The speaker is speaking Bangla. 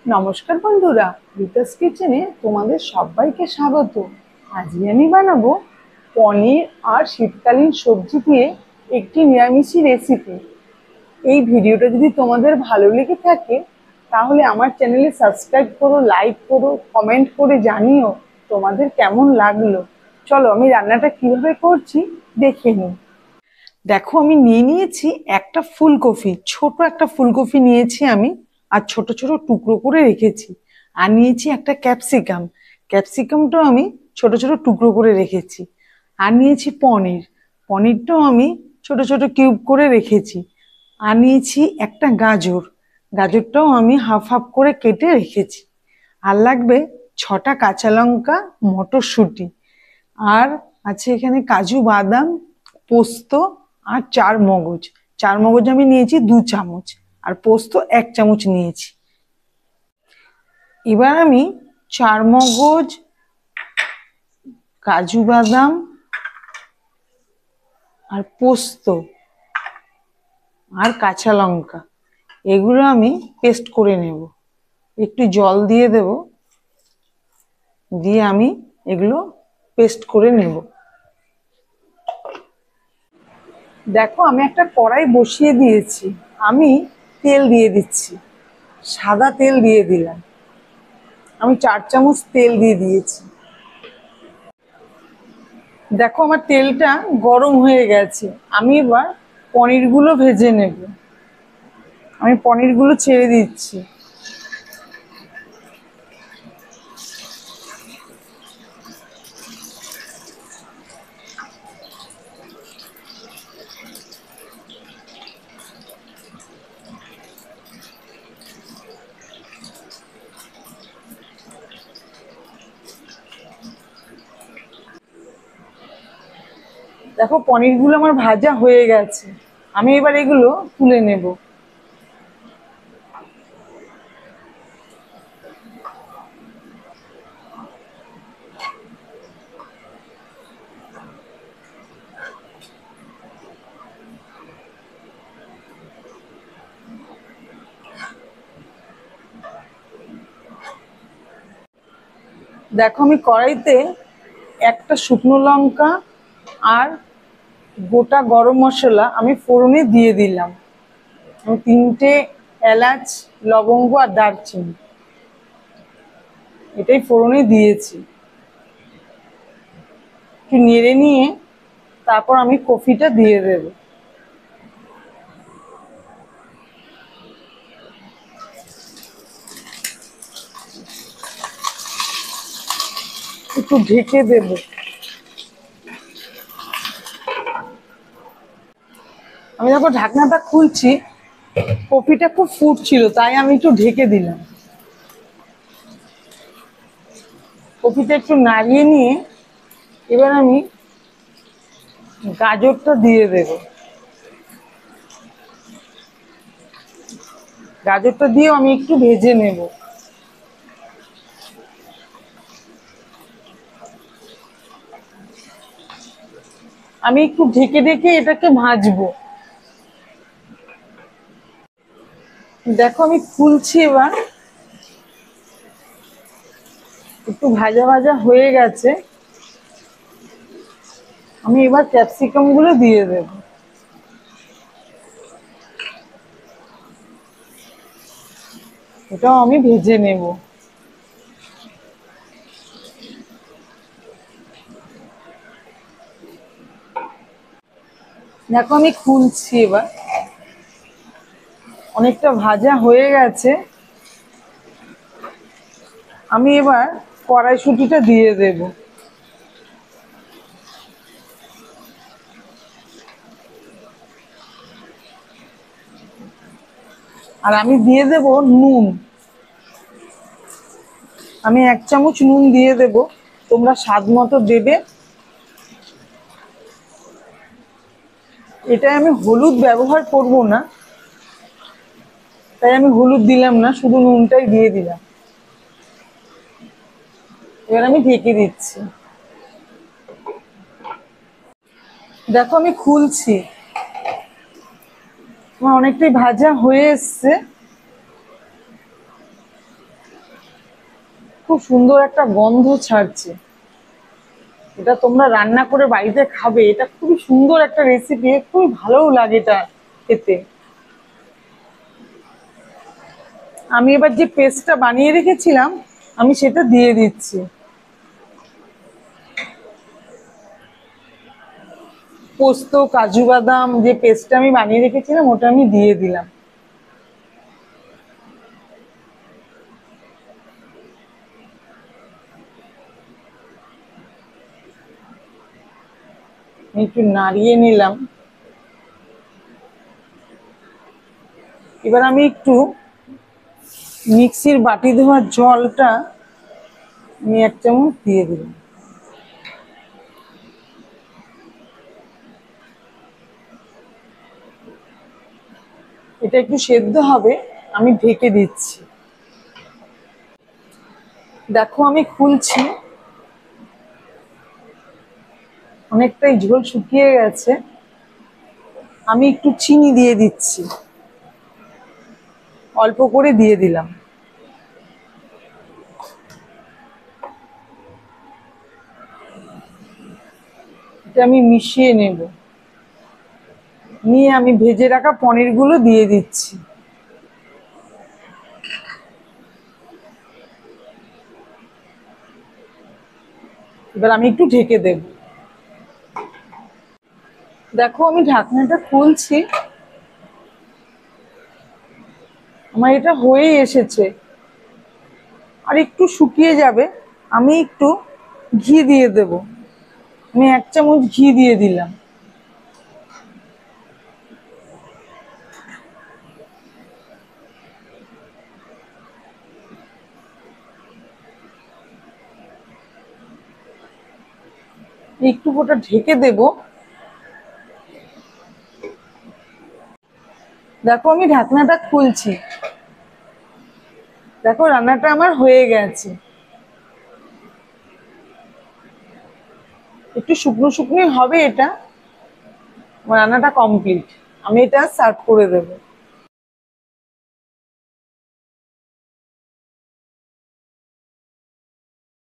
নমস্কার বন্ধুরা, রিতাস কিচেনে তোমাদের সবাইকে স্বাগত। আজকে আমি বানাবো পনির আর শীতকালীন সবজি দিয়ে একটি নিরামিষি রেসিপি। এই ভিডিওটা যদি তোমাদের ভালো লেগে থাকে তাহলে আমার চ্যানেলে সাবস্ক্রাইব করো, লাইক করো, কমেন্ট করে জানিও তোমাদের কেমন লাগলো। চলো আমি রান্নাটা কিভাবে করছি দেখে নিই। দেখো, আমি নিয়ে নিয়েছি একটা ফুলকপি, ছোট একটা ফুলকপি নিয়েছি আমি, আর ছোট ছোট টুকরো করে রেখেছি। আর নিয়েছি একটা ক্যাপসিকাম, ক্যাপসিকামটাও আমি ছোট ছোট টুকরো করে রেখেছি। আর নিয়েছি পনির, পনিরটাও আমি ছোট ছোট কিউব করে রেখেছি। আর নিয়েছি একটা গাজর, গাজরটাও আমি হাফ হাফ করে কেটে রেখেছি। আর লাগবে 6টা কাঁচা লঙ্কা, মটরশুঁটি, আর আছে এখানে কাজু বাদাম, পোস্ত, আর চার মগজ। চার মগজ আমি নিয়েছি 2 চামচ, আর পোস্ত 1 চামচ নিয়েছি। এবার আমি চার মগজ, কাজু বাদাম আর পোস্ত আর কাঁচা লঙ্কা এগুলো আমি পেস্ট করে নেব। একটু জল দিয়ে দেব, দিয়ে আমি এগুলো পেস্ট করে নেব। দেখো, আমি একটা কড়াই বসিয়ে দিয়েছি, আমি তেল দিয়ে দিচ্ছি। সাদা তেল দিয়ে দিলাম, আমি 4 চামচ তেল দিয়ে দিয়েছি। দেখো, আমার তেলটা গরম হয়ে গেছে, আমি এবার পনিরগুলো ভেজে নেব। আমি পনিরগুলো ছেড়ে দিচ্ছি। দেখো, পনিরগুলো আমার ভাজা হয়ে গেছে, আমি এবার এগুলো তুলে নেব। দেখো, আমি কড়াইতে একটা শুকনো লঙ্কা আর গোটা গরম মশলা আমি ফোড়নে দিয়ে দিলাম। আমি 3টে এলাচ, লবঙ্গ আর দারচিনি এটাই ফোড়নে দিয়েছি। একটু নেড়ে নিয়ে তারপর আমি কফিটা দিয়ে দেব। একটু ঢেকে দেব। আমি যখন ঢাকনাটা খুলছি, কফিটা খুব ফুটছিল, তাই আমি একটু ঢেকে দিলাম। কফিটা একটু নাড়িয়ে নিয়ে এবার আমি গাজরটা দিয়ে দেব। গাজরটা দিয়েও আমি একটু ভেজে নেব। আমি একটু ঢেকে ঢেকে এটাকে ভাজবো। দেখো, আমি খুলছি এবার, একটু ভাজা ভাজা হয়ে গেছে। আমি এবার ক্যাপসিকাম গুলো দিয়ে দেব। এটাও আমি ভেজে নেব। দেখো, আমি খুলছি এবার, অনেকটা ভাজা হয়ে গেছে। আমি এবার কড়াইশুঁটিটা দিয়ে দেব। আর আমি দিয়ে দেব নুন। আমি 1 চামচ নুন দিয়ে দেব, তোমরা স্বাদ মতো দেবে। এটাই আমি হলুদ ব্যবহার করব না, তাই আমি হলুদ দিলাম না, শুধু নুনটাই দিয়ে দিলাম। এবার আমি ঢেকে দিচ্ছি। দেখো, আমি খুলছি, আমার অনেকটাই ভাজা হয়ে এসছে। খুব সুন্দর একটা গন্ধ ছাড়ছে। এটা তোমরা রান্না করে বাড়িতে খাবে, এটা খুবই সুন্দর একটা রেসিপি, খুবই ভালোও লাগে এটা খেতে। আমি এবার যে পেস্টটা বানিয়ে রেখেছিলাম আমি সেটা দিয়ে দিচ্ছি। পোস্ত কাজু বাদাম যে পেস্টটা আমি বানিয়ে রেখেছিলাম ওটা আমি দিয়ে দিলাম। একটু নাড়িয়ে নিলাম। এবার আমি একটু মিক্সির বাটি ধোয়ার জলটা আমি 1 চামচ দিয়ে দিলাম। এটা একটু সেদ্ধ হবে, আমি ঢেকে দিচ্ছি। দেখো আমি খুলছি, অনেকটাই ঝোল শুকিয়ে গেছে। আমি একটু চিনি দিয়ে দিচ্ছি, অল্প করে দিয়ে দিলাম। এটা আমি মিশিয়ে নেব, নিয়ে আমি ভেজে রাখা পনিরগুলো দিয়ে দিচ্ছি। এবার আমি একটু ঢেকে দেব। দেখো আমি ঢাকনাটা খুলছি, আমার এটা হয়ে এসেছে, আর একটু শুকিয়ে যাবে। আমি একটু ঘি দিয়ে দেব, আমি 1 চামচ ঘি দিয়ে দিলাম। একটু ওটা ঢেকে দেব। দেখো আমি ঢাকনাটা খুলছি, দেখো রান্নাটা আমার হয়ে গেছে। একটু শুকনো শুকনো হবে এটা। আমার রান্নাটা কমপ্লিট, আমি এটা সার্ভ করে দেবো।